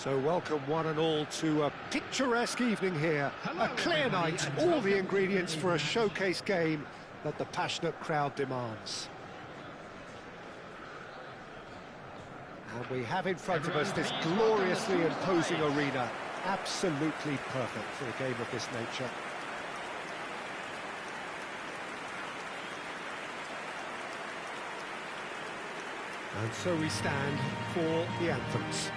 So welcome one and all to a picturesque evening here. A clear night, all the ingredients for a showcase game that the passionate crowd demands. And we have in front of us this gloriously imposing arena. Absolutely perfect for a game of this nature. And so we stand for the anthems.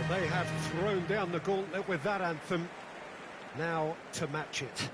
They have thrown down the gauntlet with that anthem. Now to match it.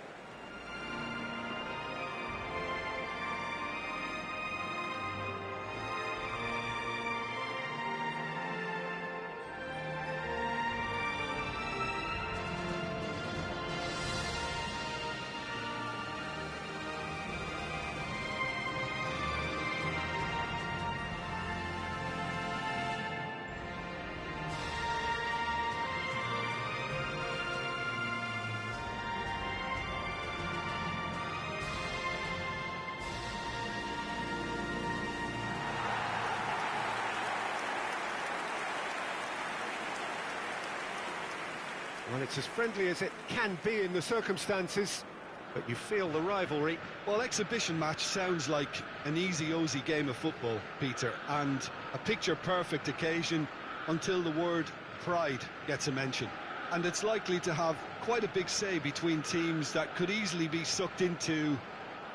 Well, it's as friendly as it can be in the circumstances, but you feel the rivalry. Well, exhibition match sounds like an easy-ozy game of football, Peter, and a picture-perfect occasion until the word pride gets a mention. And it's likely to have quite a big say between teams that could easily be sucked into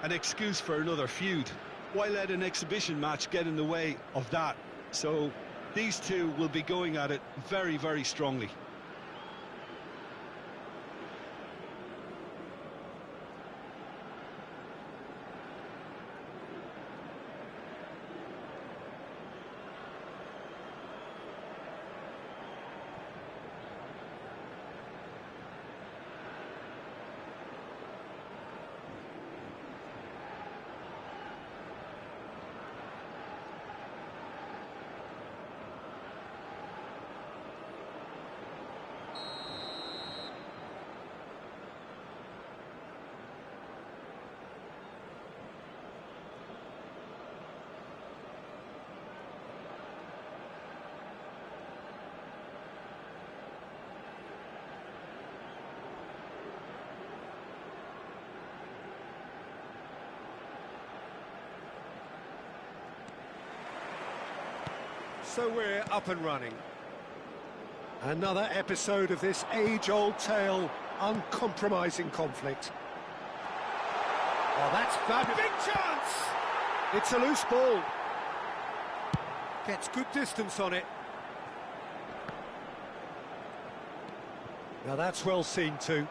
an excuse for another feud. Why let an exhibition match get in the way of that? So these two will be going at it very, very strongly. So we're up and running. Another episode of this age-old tale, uncompromising conflict. Oh, that's fabulous. Big chance! It's a loose ball. Gets good distance on it. Now that's well seen too.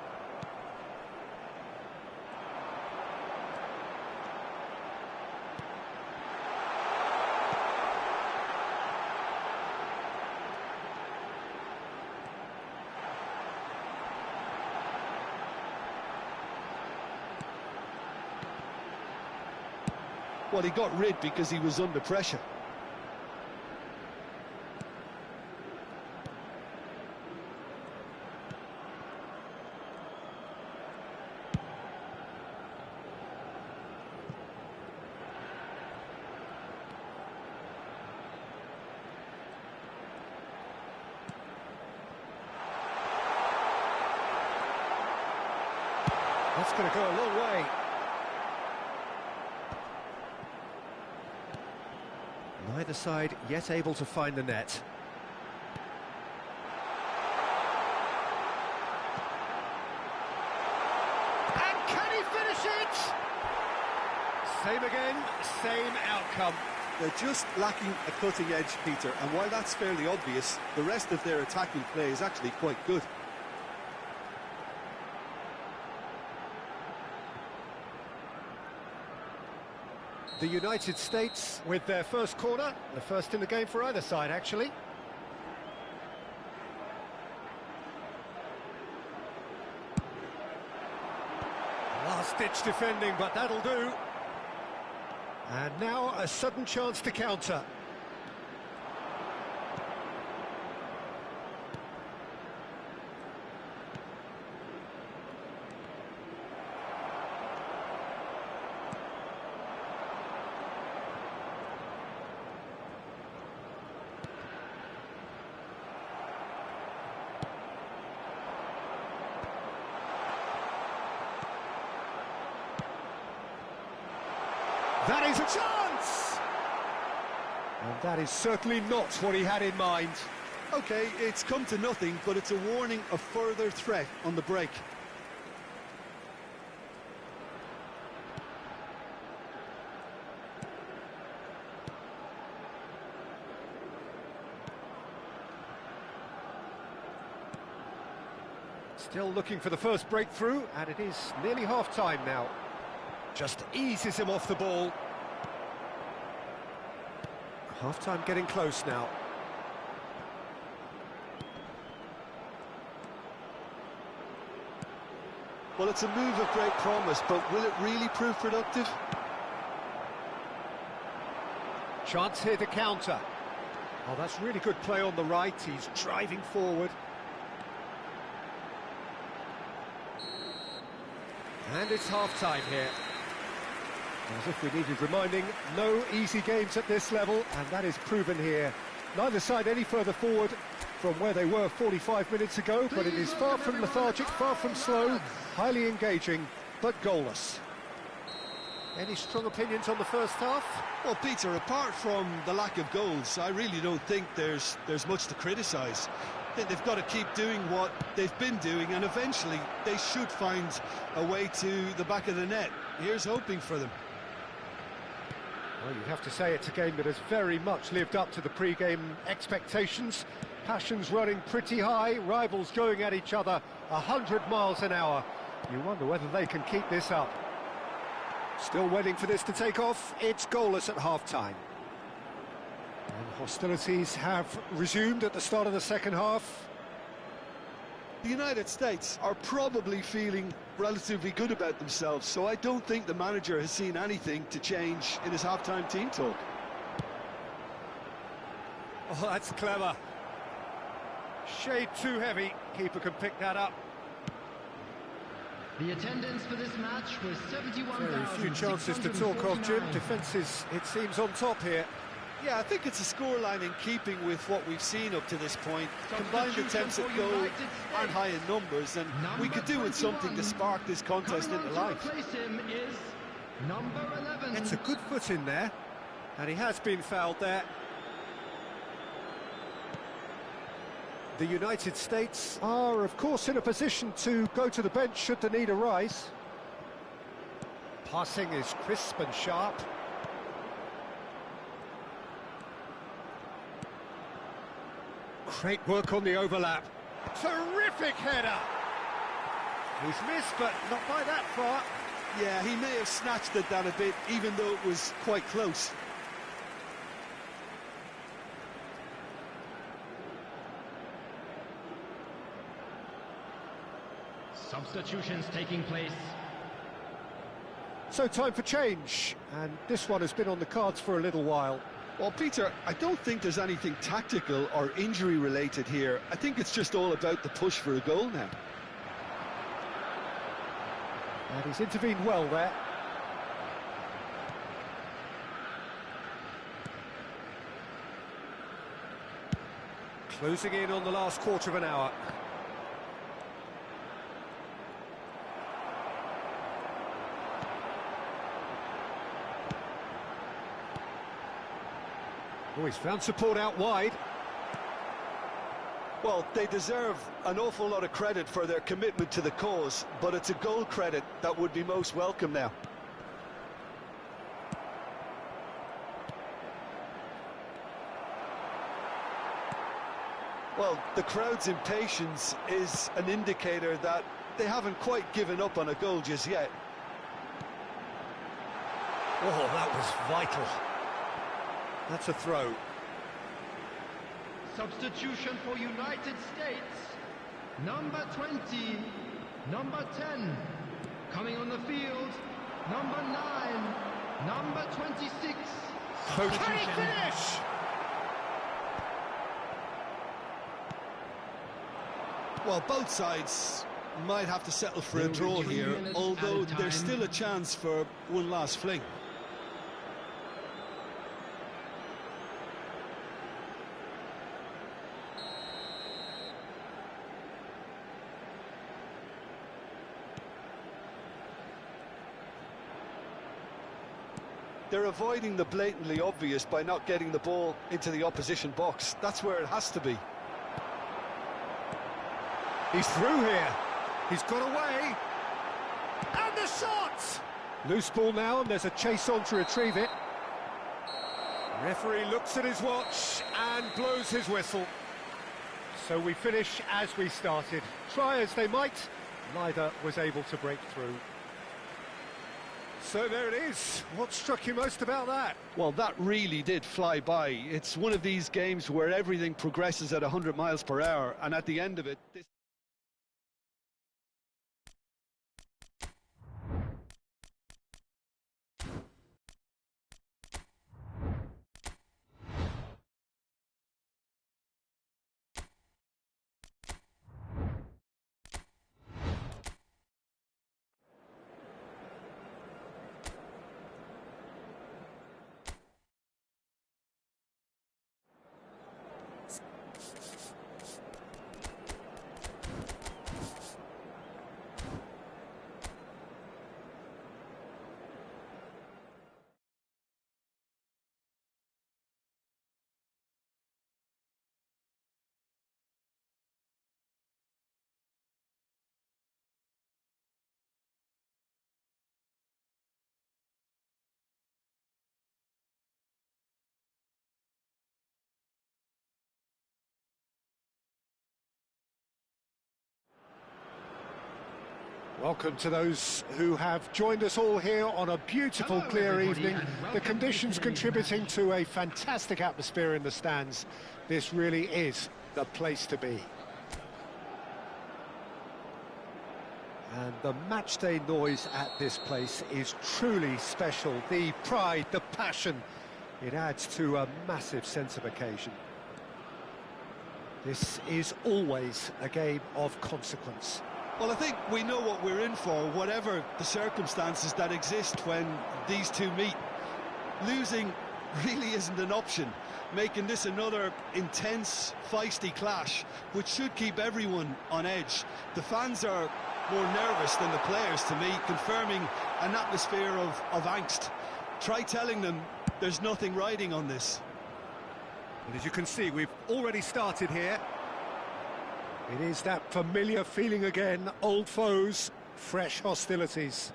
Well, he got rid because he was under pressure. That's going to go a long way. Neither side yet able to find the net. And can he finish it? Same again, same outcome. They're just lacking a cutting edge, Peter, and while that's fairly obvious, the rest of their attacking play is actually quite good. The United States with their first corner, the first in the game for either side, actually. last-ditch defending, but that'll do. And now a sudden chance to counter. That is a chance! And that is certainly not what he had in mind. OK, it's come to nothing, but it's a warning of further threat on the break. Still looking for the first breakthrough, and it is nearly half-time now. Just eases him off the ball. Half-time getting close now. Well, it's a move of great promise, but will it really prove productive? Chance here to counter. Oh, that's really good play on the right. He's driving forward. And it's half-time here. As if we needed reminding, no easy games at this level, and that is proven here. Neither side any further forward from where they were 45 minutes ago, but it is far from lethargic, far from slow, highly engaging, but goalless. Any strong opinions on the first half? Well, Peter, apart from the lack of goals, I really don't think there's much to criticise. I think they've got to keep doing what they've been doing, and eventually they should find a way to the back of the net. Here's hoping for them. Well, you'd have to say it's a game that has very much lived up to the pre-game expectations. Passions running pretty high, rivals going at each other 100 miles an hour. You wonder whether they can keep this up. Still waiting for this to take off. It's goalless at half-time. And hostilities have resumed at the start of the second half. The United States are probably feeling relatively good about themselves, so I don't think the manager has seen anything to change in his half-time team talk. Oh, that's clever. Shade too heavy. Keeper can pick that up. The attendance for this match was 71,000. Very few chances to talk of, Jim. Defence is, it seems, on top here. Yeah, I think it's a scoreline in keeping with what we've seen up to this point. Combined attempts at goal aren't high in numbers, and we could do with something to spark this contest into life. It's a good foot in there, and he has been fouled there. The United States are, of course, in a position to go to the bench should the need arise. Passing is crisp and sharp. Great work on the overlap. Terrific header! He's missed, but not by that far. Yeah, he may have snatched it down a bit, even though it was quite close. Substitutions taking place. So time for change, and this one has been on the cards for a little while. Well, Peter, I don't think there's anything tactical or injury-related here. I think it's just all about the push for a goal now. And he's intervened well there. Closing in on the last quarter of an hour. Oh, he's found support out wide. Well, they deserve an awful lot of credit for their commitment to the cause, but it's a goal credit that would be most welcome now. Well, the crowd's impatience is an indicator that they haven't quite given up on a goal just yet. Oh, that was vital. That's a throw. Substitution for United States. Number 20, number 10. Coming on the field, number 9, number 26. Can he finish? Well, both sides might have to settle for a draw here, although there's still a chance for one last fling. They're avoiding the blatantly obvious by not getting the ball into the opposition box. That's where it has to be. He's through here. He's got away. And the shot! Loose ball now, and there's a chase on to retrieve it. Referee looks at his watch and blows his whistle. So we finish as we started. Try as they might, neither was able to break through. So there it is. What struck you most about that? Well, that really did fly by. It's one of these games where everything progresses at 100 miles per hour, and at the end of it... Welcome to those who have joined us all here on a beautiful, clear evening. The conditions contributing to a fantastic atmosphere in the stands. This really is the place to be. And the matchday noise at this place is truly special. The pride, the passion, it adds to a massive sense of occasion. This is always a game of consequence. Well, I think we know what we're in for, whatever the circumstances that exist when these two meet. Losing really isn't an option, making this another intense, feisty clash, which should keep everyone on edge. The fans are more nervous than the players, to me, confirming an atmosphere of angst. Try telling them there's nothing riding on this. And as you can see, we've already started here. It is that familiar feeling again, old foes, fresh hostilities.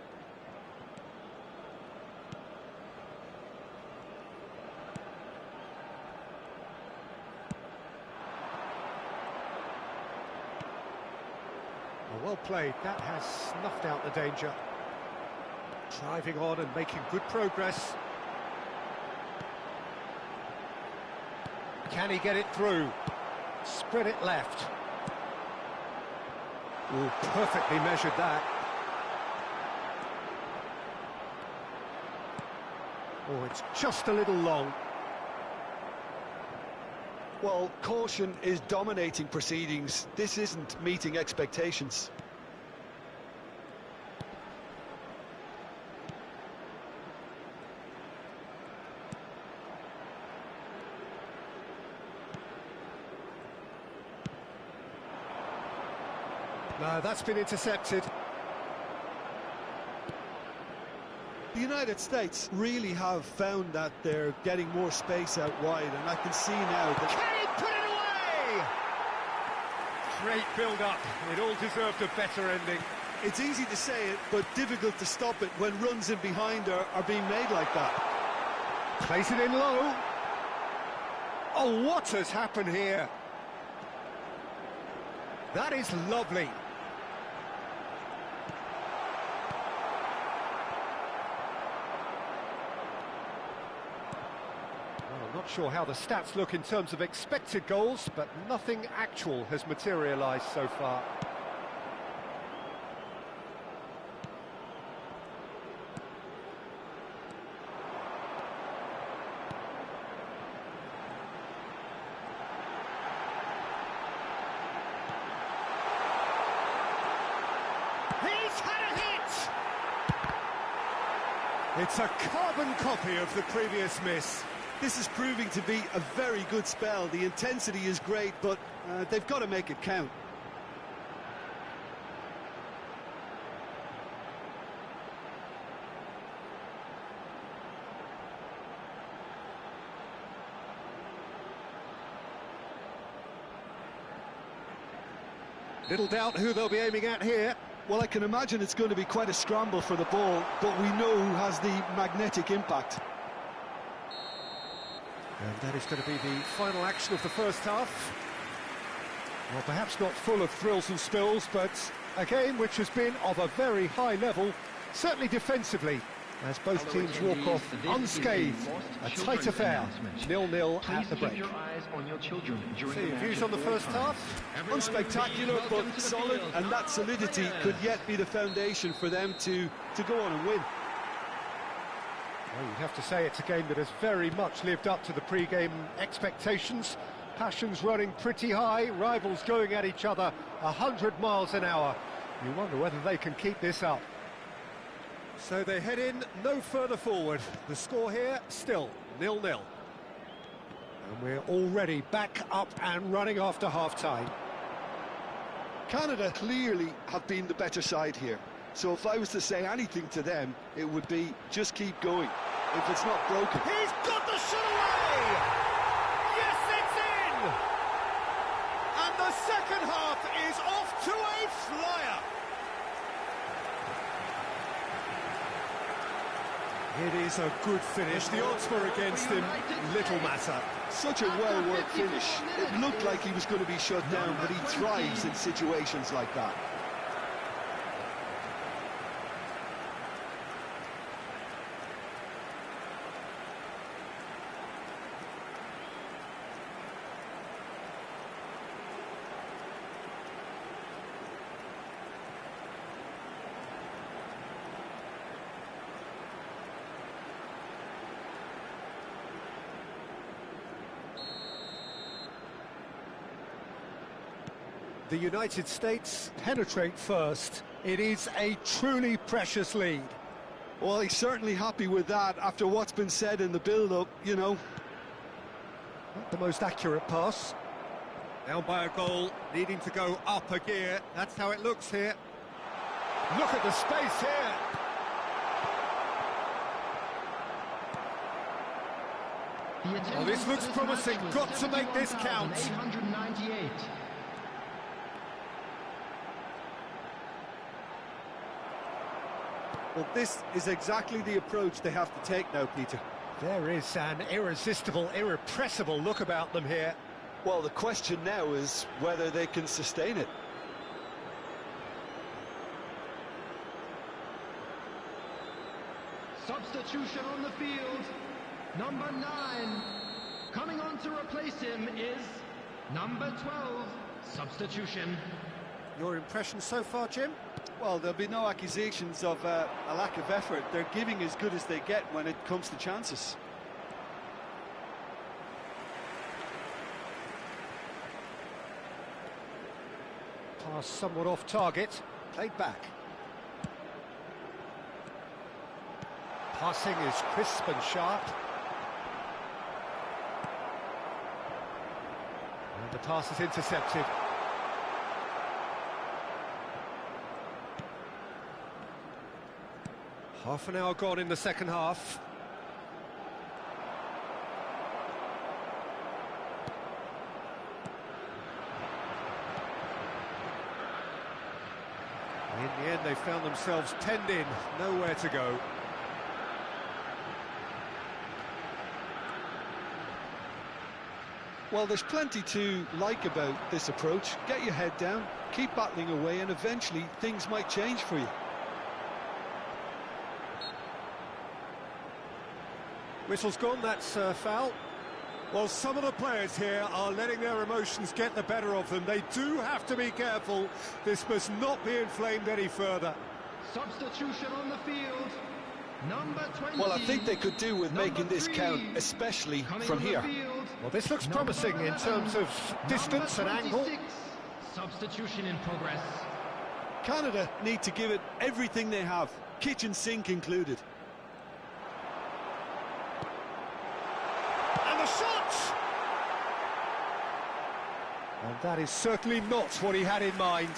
Well played, that has snuffed out the danger. Driving on and making good progress. Can he get it through? Spread it left. Oh, perfectly measured that. Oh, it's just a little long. Well, caution is dominating proceedings. This isn't meeting expectations. No, that's been intercepted. The United States really have found that they're getting more space out wide, and I can see now that... Can he put it away? Great build-up. It all deserved a better ending. It's easy to say it, but difficult to stop it when runs in behind are being made like that. Place it in low. Oh, what has happened here? That is lovely. I'm not sure how the stats look in terms of expected goals, but nothing actual has materialised so far. He's had a hit! It's a carbon copy of the previous miss. This is proving to be a very good spell. The intensity is great, but they've got to make it count. Little doubt who they'll be aiming at here. Well, I can imagine it's going to be quite a scramble for the ball, but we know who has the magnetic impact. And that is going to be the final action of the first half. Well, perhaps not full of thrills and spills, but a game which has been of a very high level, certainly defensively, as both teams walk off unscathed. A tight affair, 0-0 at the break. So your views on the first half? Unspectacular, but solid, and that solidity could yet be the foundation for them to go on and win. Well, you'd have to say it's a game that has very much lived up to the pre-game expectations. Passions running pretty high, rivals going at each other 100 miles an hour. You wonder whether they can keep this up. So they head in no further forward. The score here, still 0-0. And we're already back up and running after half-time. Canada clearly have been the better side here. So if I was to say anything to them, it would be just keep going. If it's not broken. He's got the shot away! Yes, it's in! And the second half is off to a flyer. It is a good finish. The odds were against him. Little matter. Such a well-worked finish. It looked like he was going to be shut down, but he thrives in situations like that. The United States penetrate first. It is a truly precious lead. Well, he's certainly happy with that after what's been said in the build-up, you know. Not the most accurate pass. Down by a goal, needing to go up a gear. That's how it looks here. Look at the space here. Oh, this looks promising. Got to make this count. 898. Well, this is exactly the approach they have to take now, Peter. There is an irresistible, irrepressible look about them here. Well, the question now is whether they can sustain it. Substitution on the field. Number 9. Coming on to replace him is number 12. Substitution. Your impression so far, Jim? Well, there'll be no accusations of a lack of effort. They're giving as good as they get when it comes to chances. Pass somewhat off target. Played back. Passing is crisp and sharp. And the pass is intercepted. Half an hour gone in the second half. In the end, they found themselves penned in, nowhere to go. Well, there's plenty to like about this approach. Get your head down, keep battling away, and eventually things might change for you. Whistle's gone, that's foul. Well, some of the players here are letting their emotions get the better of them. They do have to be careful. This must not be inflamed any further. Substitution on the field. Number 20. Well, I think they could do with making this count, especially from here. Well, this looks promising in terms of distance and angle. Substitution in progress. Canada need to give it everything they have, kitchen sink included. And the shot! And that is certainly not what he had in mind.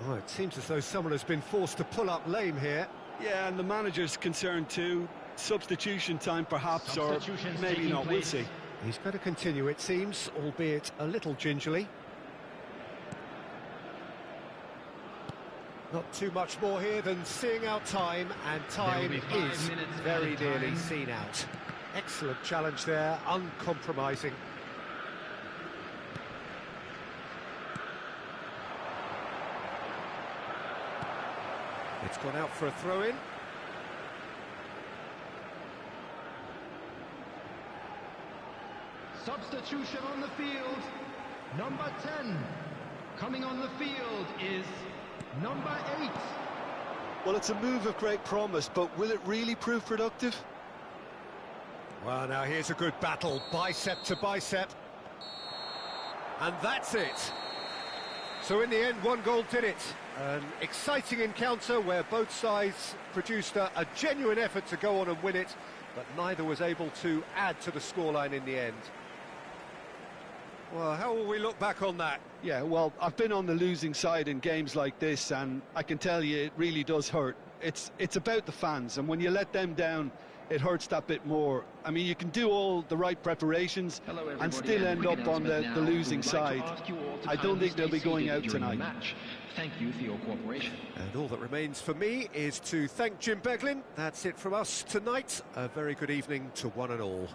Oh, it seems as though someone has been forced to pull up lame here. Yeah, and the manager's concerned too. Substitution time perhaps, or maybe not, we'll see. He's going to continue, it seems, albeit a little gingerly. Not too much more here than seeing out time, and time is very nearly seen out. Excellent challenge there, uncompromising. It's gone out for a throw-in. Substitution on the field. Number 10. Coming on the field is number 8. Well, it's a move of great promise, but will it really prove productive? Well, now here's a good battle, bicep to bicep. And that's it. So in the end, one goal did it. An exciting encounter where both sides produced a genuine effort to go on and win it, but neither was able to add to the scoreline in the end. Well, how will we look back on that? Yeah, well, I've been on the losing side in games like this, and I can tell you it really does hurt. It's about the fans, and when you let them down, it hurts that bit more. I mean, you can do all the right preparations and still end up on the losing side. I don't think they'll be going out tonight. Thank you for your cooperation. And all that remains for me is to thank Jim Beglin. That's it from us tonight. A very good evening to one and all.